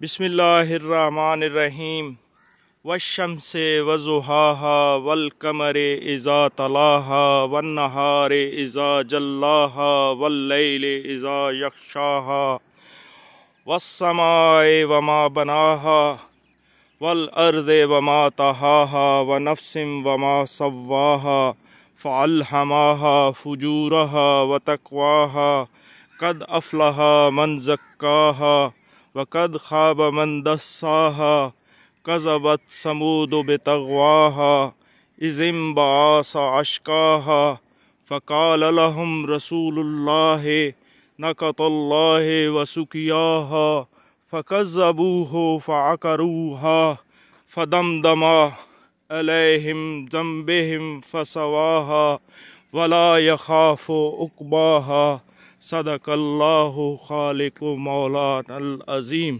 بسم اللہ الرحمن الرحیم والشمس وضحاها والقمر اذا تلاها والنهار اذا جلاها واللیل اذا یغشاها والسماء وما بناها والارض وما طحاها ونفس وما سواها فألهمها فجورها وتقواها قد افلح من زکاها وقد خاب من دساها كذبت ثمود بطغواها إذ انبعث أشقاها فقال لهم رسول الله ناقة الله وسقياها فكذبوه فعقروها فدمدم عليهم ذنبهم فسواها ولا يخاف عقباها صدق اللہ خالق مولانا العظیم۔